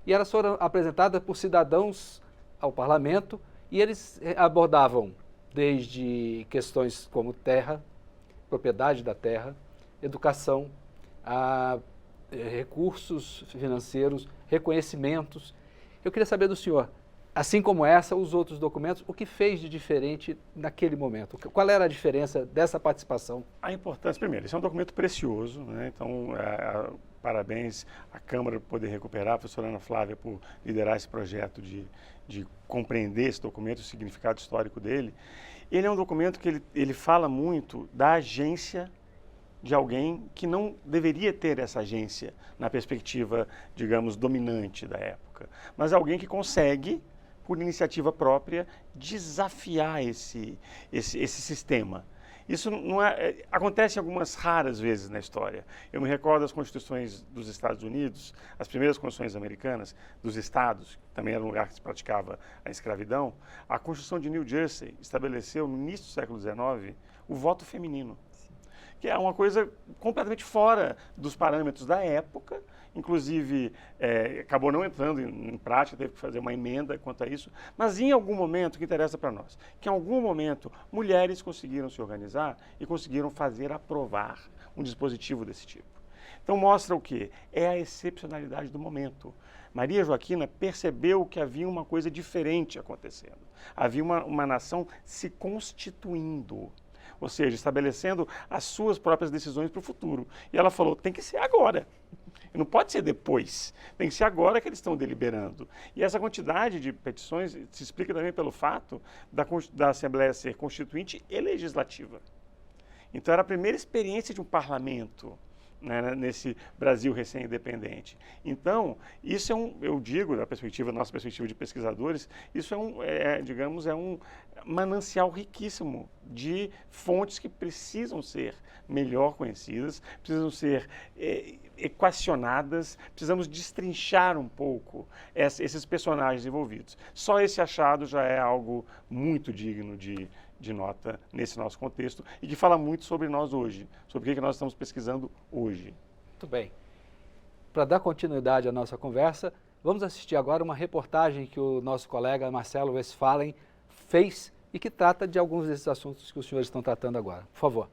e elas foram apresentadas por cidadãos ao parlamento e eles abordavam desde questões como terra, propriedade da terra, educação, recursos financeiros, reconhecimentos. Eu queria saber do senhor, assim como essa, os outros documentos, o que fez de diferente naquele momento? Qual era a diferença dessa participação? A importância, primeiro, esse é um documento precioso, né? Então, parabéns à Câmara por poder recuperar, a professora Ana Flávia por liderar esse projeto de compreender esse documento, o significado histórico dele. Ele é um documento que ele fala muito da agência de alguém que não deveria ter essa agência na perspectiva, digamos, dominante da época, mas alguém que consegue, por iniciativa própria, desafiar esse sistema. Isso não acontece algumas raras vezes na história. Eu me recordo das constituições dos Estados Unidos, as primeiras constituições americanas, dos estados, que também era um lugar que se praticava a escravidão. A Constituição de New Jersey estabeleceu, no início do século XIX, o voto feminino, que é uma coisa completamente fora dos parâmetros da época, inclusive acabou não entrando em prática, teve que fazer uma emenda quanto a isso, mas em algum momento, que interessa para nós, que em algum momento mulheres conseguiram se organizar e conseguiram fazer aprovar um dispositivo desse tipo. Então mostra o quê? É a excepcionalidade do momento. Maria Joaquina percebeu que havia uma coisa diferente acontecendo. Havia uma nação se constituindo, ou seja, estabelecendo as suas próprias decisões para o futuro. E ela falou, tem que ser agora. Não pode ser depois, tem que ser agora que eles estão deliberando. E essa quantidade de petições se explica também pelo fato da Assembleia ser constituinte e legislativa. Então era a primeira experiência de um parlamento, né, nesse Brasil recém-independente. Então, isso eu digo, da nossa perspectiva de pesquisadores, isso digamos, um manancial riquíssimo de fontes que precisam ser melhor conhecidas, precisam ser equacionadas, precisamos destrinchar um pouco esses personagens envolvidos. Só esse achado já é algo muito digno de nota nesse nosso contexto e que fala muito sobre nós hoje, sobre o que nós estamos pesquisando hoje. Muito bem. Para dar continuidade à nossa conversa, vamos assistir agora uma reportagem que o nosso colega Marcelo Westphalen fez e que trata de alguns desses assuntos que os senhores estão tratando agora. Por favor.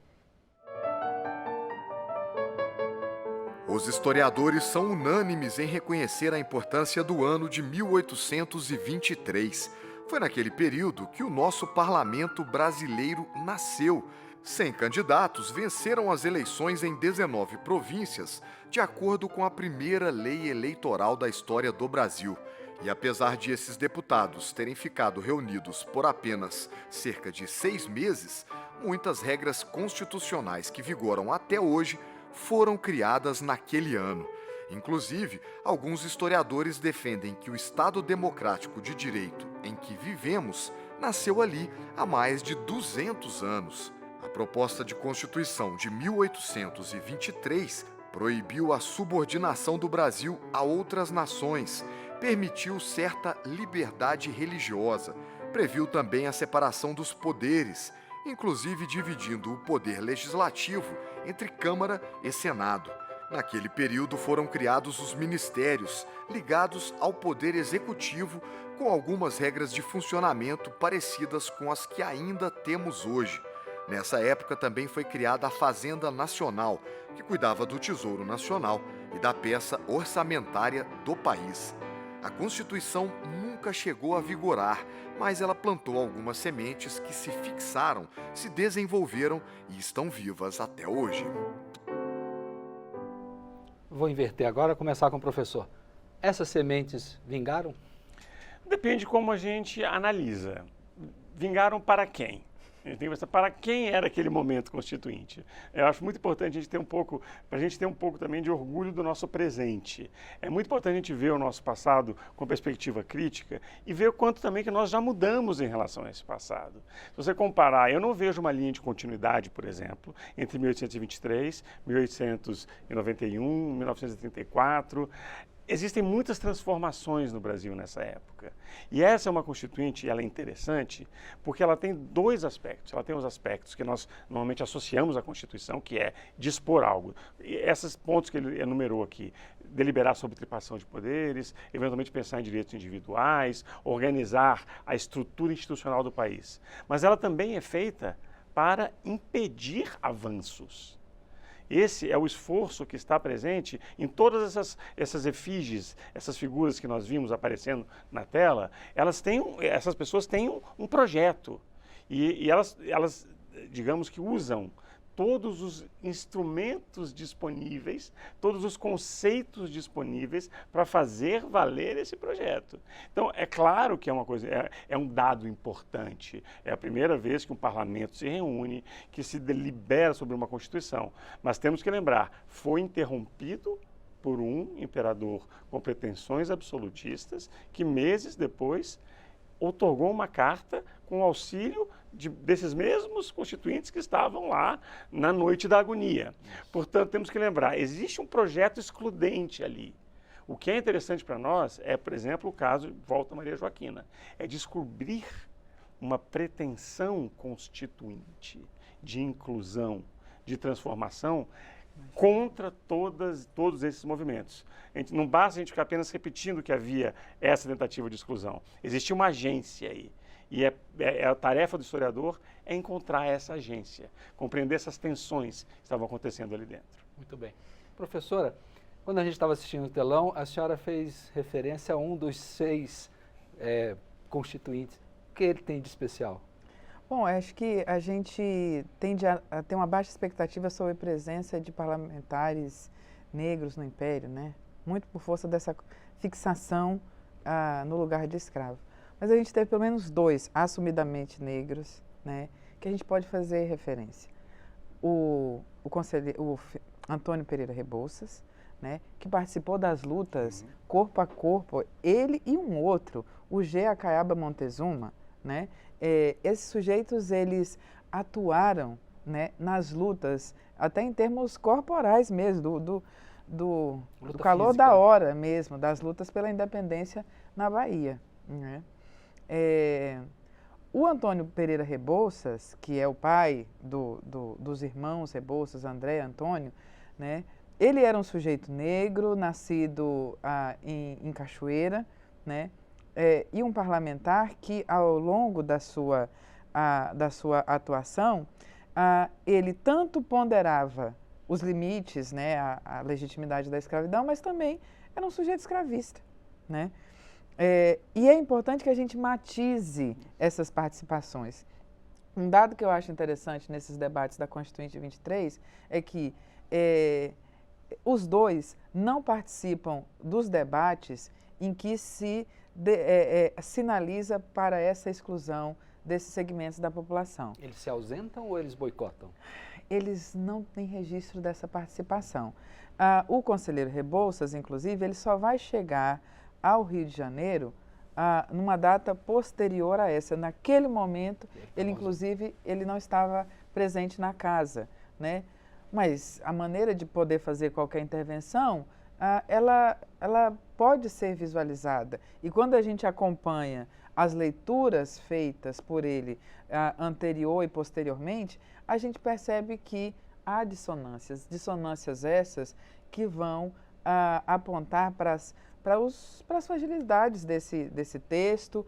Os historiadores são unânimes em reconhecer a importância do ano de 1823. Foi naquele período que o nosso parlamento brasileiro nasceu. 100 candidatos venceram as eleições em 19 províncias, de acordo com a primeira lei eleitoral da história do Brasil. E apesar de esses deputados terem ficado reunidos por apenas cerca de 6 meses, muitas regras constitucionais que vigoram até hoje foram criadas naquele ano. Inclusive, alguns historiadores defendem que o Estado democrático de direito em que vivemos nasceu ali há mais de 200 anos. A proposta de Constituição de 1823 proibiu a subordinação do Brasil a outras nações, permitiu certa liberdade religiosa, previu também a separação dos poderes, inclusive dividindo o poder legislativo entre Câmara e Senado. Naquele período foram criados os ministérios, ligados ao poder executivo, com algumas regras de funcionamento parecidas com as que ainda temos hoje. Nessa época também foi criada a Fazenda Nacional, que cuidava do Tesouro Nacional e da peça orçamentária do país. A Constituição nunca chegou a vigorar, mas ela plantou algumas sementes que se fixaram, se desenvolveram e estão vivas até hoje. Vou inverter agora, começar com o professor. Essas sementes vingaram? Depende como a gente analisa. Vingaram para quem? A gente tem que pensar para quem era aquele momento constituinte. Eu acho muito importante a gente ter para a gente ter um pouco também de orgulho do nosso presente. É muito importante a gente ver o nosso passado com perspectiva crítica e ver o quanto também que nós já mudamos em relação a esse passado. Se você comparar, eu não vejo uma linha de continuidade, por exemplo, entre 1823, 1891, 1934. Existem muitas transformações no Brasil nessa época. E essa é uma constituinte, ela é interessante, porque ela tem dois aspectos. Ela tem os aspectos que nós normalmente associamos à Constituição, que é dispor algo. E esses pontos que ele enumerou aqui, deliberar sobre tripartição de poderes, eventualmente pensar em direitos individuais, organizar a estrutura institucional do país. Mas ela também é feita para impedir avanços. Esse é o esforço que está presente em todas essas efígies, essas figuras que nós vimos aparecendo na tela. Essas pessoas têm um projeto e elas, digamos que usam todos os instrumentos disponíveis, todos os conceitos disponíveis para fazer valer esse projeto. Então, é claro que é uma coisa, é um dado importante. É a primeira vez que um parlamento se reúne, que se delibera sobre uma Constituição. Mas temos que lembrar, foi interrompido por um imperador com pretensões absolutistas, que meses depois outorgou uma carta com auxílio desses mesmos constituintes que estavam lá na noite da agonia. Portanto, temos que lembrar, existe um projeto excludente ali. O que é interessante para nós é, por exemplo, o caso, volta Maria Joaquina, é descobrir uma pretensão constituinte de inclusão, de transformação, contra todos esses movimentos. Não basta a gente ficar apenas repetindo que havia essa tentativa de exclusão. Existia uma agência aí. E a tarefa do historiador é encontrar essa agência, compreender essas tensões que estavam acontecendo ali dentro. Muito bem. Professora, quando a gente estava assistindo o telão, a senhora fez referência a um dos 6 constituintes. O que ele tem de especial? Bom, acho que a gente tende a ter uma baixa expectativa sobre a presença de parlamentares negros no Império, né? Muito por força dessa fixação no lugar de escravo. Mas a gente teve pelo menos 2 assumidamente negros, né, que a gente pode fazer referência. O Antônio Pereira Rebouças, né, que participou das lutas corpo a corpo, ele e um outro, o G. Acaiaba Montezuma, né? Esses sujeitos, eles atuaram, né, nas lutas, até em termos corporais mesmo, do calor física, da hora mesmo, das lutas pela independência na Bahia, né? O Antônio Pereira Rebouças, que é o pai dos irmãos Rebouças, André e Antônio, né, ele era um sujeito negro, nascido em Cachoeira, né, e um parlamentar que, ao longo da sua atuação, ele tanto ponderava os limites, né, a legitimidade da escravidão, mas também era um sujeito escravista, né? E é importante que a gente matize essas participações. Um dado que eu acho interessante nesses debates da Constituinte 23 é que os dois não participam dos debates em que se sinaliza para essa exclusão desses segmentos da população. Eles se ausentam ou eles boicotam? Eles não têm registro dessa participação. O conselheiro Rebouças, inclusive, ele só vai chegar ao Rio de Janeiro numa data posterior a essa. Naquele momento, ele inclusive ele não estava presente na casa, né? Mas a maneira de poder fazer qualquer intervenção, ela pode ser visualizada. E quando a gente acompanha as leituras feitas por ele anterior e posteriormente, a gente percebe que há dissonâncias essas que vão apontar para as fragilidades desse texto,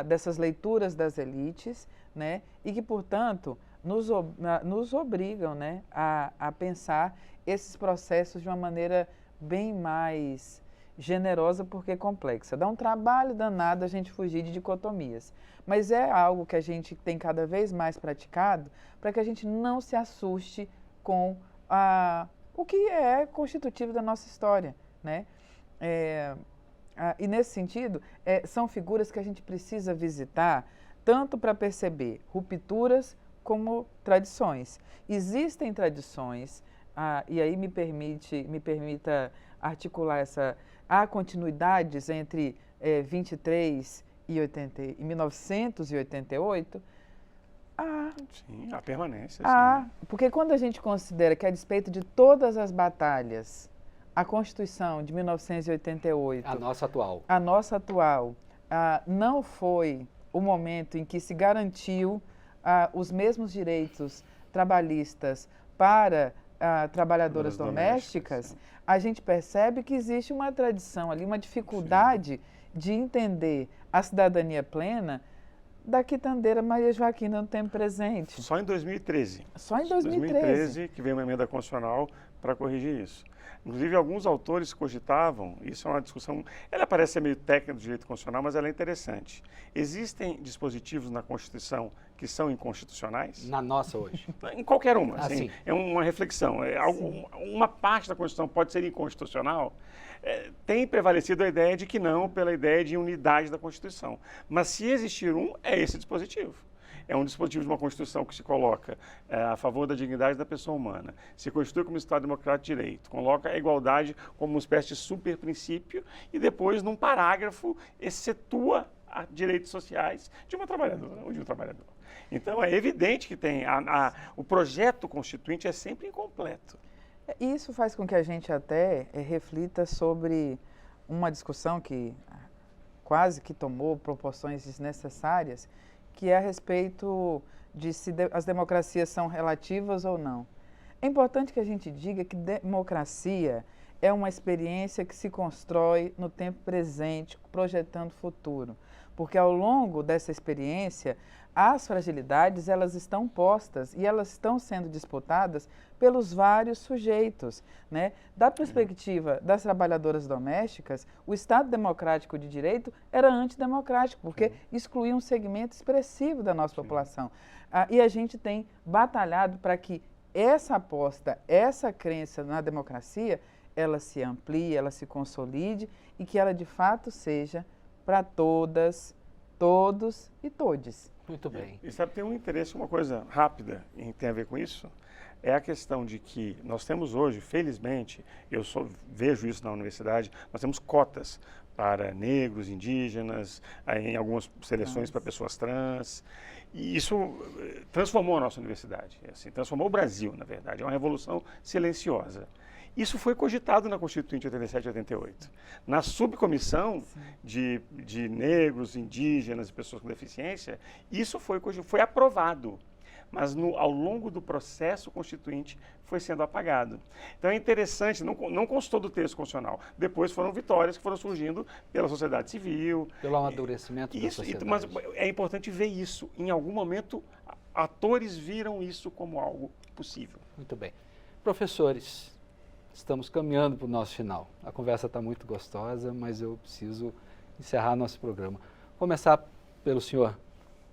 dessas leituras das elites, né? E que, portanto, nos obrigam, né, a pensar esses processos de uma maneira bem mais generosa, porque complexa. Dá um trabalho danado a gente fugir de dicotomias, mas é algo que a gente tem cada vez mais praticado para que a gente não se assuste com o que é constitutivo da nossa história, né? E nesse sentido, são figuras que a gente precisa visitar tanto para perceber rupturas como tradições. Existem tradições, e aí me permita articular há continuidades entre 23 e 1988. Sim, a permanência. Sim. Porque quando a gente considera que, a despeito de todas as batalhas, a Constituição de 1988, a nossa atual, não foi o momento em que se garantiu os mesmos direitos trabalhistas para trabalhadoras domésticas, a gente percebe que existe uma tradição ali, uma dificuldade de entender a cidadania plena da quitandeira Maria Joaquina no tempo presente. Só em 2013. Só em 2013 que veio uma emenda constitucional para corrigir isso. Inclusive, alguns autores cogitavam, isso é uma discussão, ela parece ser meio técnica do direito constitucional, mas ela é interessante. Existem dispositivos na Constituição que são inconstitucionais? Na nossa hoje? Em qualquer uma. Assim, é uma reflexão. Uma parte da Constituição pode ser inconstitucional? Tem prevalecido a ideia de que não, pela ideia de unidade da Constituição. Mas se existir é esse dispositivo. É um dispositivo de uma Constituição que se coloca a favor da dignidade da pessoa humana, se constitui como Estado democrático de direito, coloca a igualdade como uma espécie de super-princípio e depois, num parágrafo, excetua direitos sociais de uma trabalhadora ou de um trabalhador. Então, é evidente que o projeto constituinte é sempre incompleto. Isso faz com que a gente até reflita sobre uma discussão que quase que tomou proporções desnecessárias, que é a respeito de se as democracias são relativas ou não. É importante que a gente diga que democracia é uma experiência que se constrói no tempo presente, projetando o futuro. Porque ao longo dessa experiência, as fragilidades elas estão postas e elas estão sendo disputadas pelos vários sujeitos, né? Da perspectiva das trabalhadoras domésticas, o Estado democrático de direito era antidemocrático, porque excluía um segmento expressivo da nossa população. E a gente tem batalhado para que essa aposta, essa crença na democracia, ela se amplie, ela se consolide e que ela de fato seja para todas, todos e todes. Muito bem. E sabe, tem um interesse, uma coisa rápida e tem a ver com isso, é a questão de que nós temos hoje, felizmente, vejo isso na universidade, nós temos cotas para negros, indígenas, em algumas seleções para pessoas trans, e isso transformou a nossa universidade, assim, transformou o Brasil, na verdade, é uma revolução silenciosa. Isso foi cogitado na Constituinte 87 e 88. Na subcomissão de negros, indígenas e pessoas com deficiência, isso foi aprovado. Mas ao longo do processo constituinte foi sendo apagado. Então é interessante, não constou do texto constitucional. Depois foram vitórias que foram surgindo pela sociedade civil. Pelo amadurecimento da sociedade. Mas é importante ver isso. Em algum momento, atores viram isso como algo possível. Muito bem. Professores, estamos caminhando para o nosso final. A conversa está muito gostosa, mas eu preciso encerrar nosso programa. Começar pelo senhor.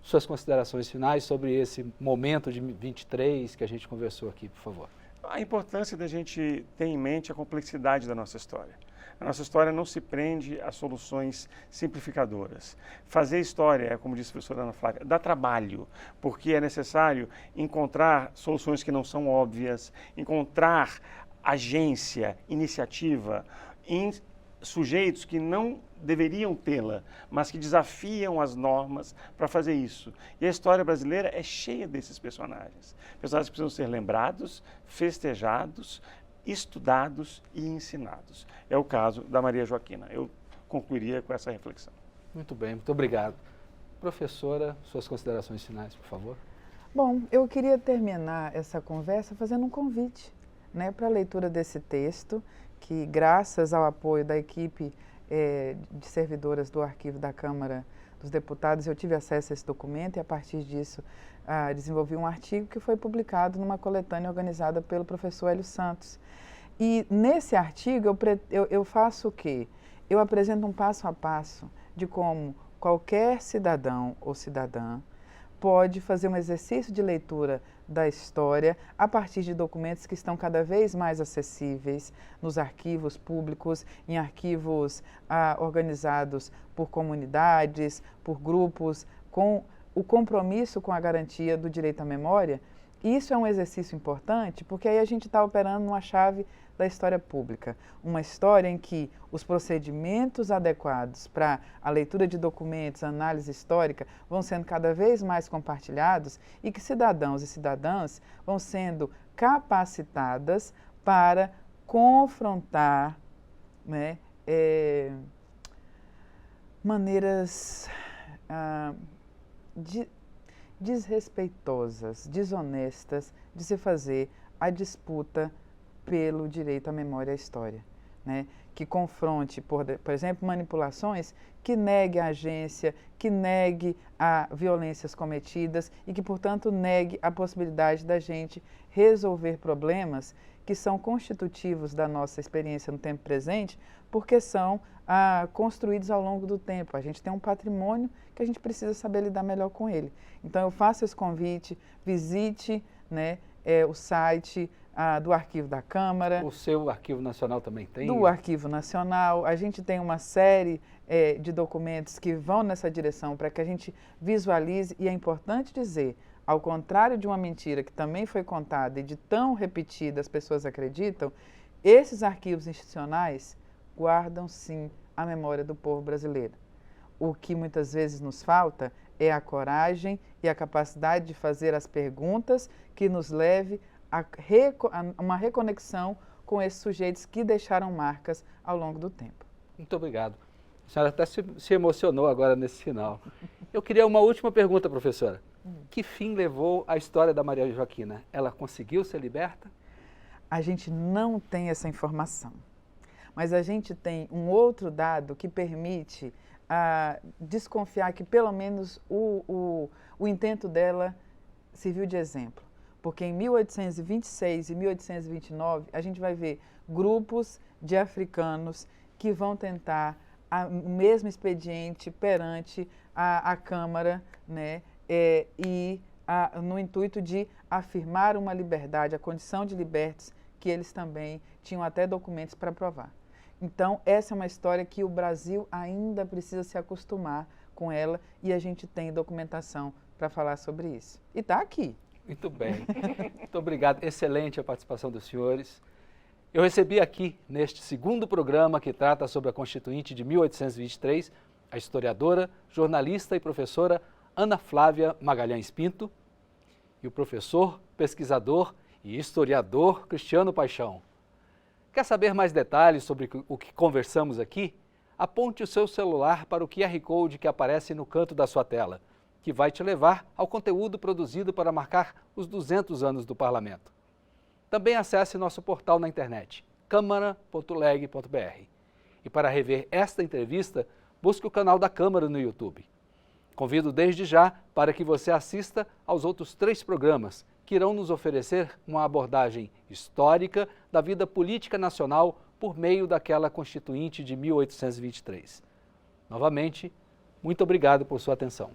Suas considerações finais sobre esse momento de 23 que a gente conversou aqui, por favor. A importância da gente ter em mente a complexidade da nossa história. A nossa história não se prende a soluções simplificadoras. Fazer história, como disse a professora Ana Flávia, dá trabalho, porque é necessário encontrar soluções que não são óbvias, encontrar agência, iniciativa, sujeitos que não deveriam tê-la, mas que desafiam as normas para fazer isso. E a história brasileira é cheia desses personagens. Personagens que precisam ser lembrados, festejados, estudados e ensinados. É o caso da Maria Joaquina. Eu concluiria com essa reflexão. Muito bem, muito obrigado. Professora, suas considerações finais, por favor. Bom, eu queria terminar essa conversa fazendo um convite, né, para a leitura desse texto, que graças ao apoio da equipe de servidoras do Arquivo da Câmara dos Deputados, eu tive acesso a esse documento e a partir disso desenvolvi um artigo que foi publicado numa coletânea organizada pelo professor Hélio Santos. E nesse artigo eu faço o quê? Eu apresento um passo a passo de como qualquer cidadão ou cidadã pode fazer um exercício de leitura da história a partir de documentos que estão cada vez mais acessíveis nos arquivos públicos, em arquivos organizados por comunidades, por grupos, com o compromisso com a garantia do direito à memória. E isso é um exercício importante porque aí a gente está operando numa chave da história pública, uma história em que os procedimentos adequados para a leitura de documentos, a análise histórica, vão sendo cada vez mais compartilhados e que cidadãos e cidadãs vão sendo capacitadas para confrontar, né, maneiras desrespeitosas, desonestas de se fazer a disputa pelo direito à memória e à história, né? Que confronte, por exemplo, manipulações que negue a agência, que negue a violências cometidas e que, portanto, negue a possibilidade da gente resolver problemas que são constitutivos da nossa experiência no tempo presente, porque são construídos ao longo do tempo. A gente tem um patrimônio que a gente precisa saber lidar melhor com ele. Então, eu faço esse convite, visite, né, o site do Arquivo da Câmara. O seu Arquivo Nacional também tem? Do Arquivo Nacional. A gente tem uma série de documentos que vão nessa direção para que a gente visualize, e é importante dizer, ao contrário de uma mentira que também foi contada e de tão repetida as pessoas acreditam, esses arquivos institucionais guardam sim a memória do povo brasileiro. O que muitas vezes nos falta é a coragem e a capacidade de fazer as perguntas que nos leve a uma reconexão com esses sujeitos que deixaram marcas ao longo do tempo. Muito obrigado. A senhora até se emocionou agora nesse final. Eu queria uma última pergunta, professora. Que fim levou a história da Maria Joaquina? Ela conseguiu ser liberta? A gente não tem essa informação, mas a gente tem um outro dado que permite desconfiar que pelo menos o intento dela serviu de exemplo. Porque em 1826 e 1829 a gente vai ver grupos de africanos que vão tentar o mesmo expediente perante a Câmara, né, no intuito de afirmar uma liberdade, a condição de libertos, que eles também tinham até documentos para provar. Então, essa é uma história que o Brasil ainda precisa se acostumar com ela e a gente tem documentação para falar sobre isso. E está aqui. Muito bem. Muito obrigado. Excelente a participação dos senhores. Eu recebi aqui, neste segundo programa que trata sobre a Constituinte de 1823, a historiadora, jornalista e professora Ana Flávia Magalhães Pinto e o professor, pesquisador e historiador Cristiano Paixão. Quer saber mais detalhes sobre o que conversamos aqui? Aponte o seu celular para o QR Code que aparece no canto da sua tela, que vai te levar ao conteúdo produzido para marcar os 200 anos do Parlamento. Também acesse nosso portal na internet, câmara.leg.br. E para rever esta entrevista, busque o canal da Câmara no YouTube. Convido desde já para que você assista aos outros 3 programas que irão nos oferecer uma abordagem histórica da vida política nacional por meio daquela Constituinte de 1823. Novamente, muito obrigado por sua atenção.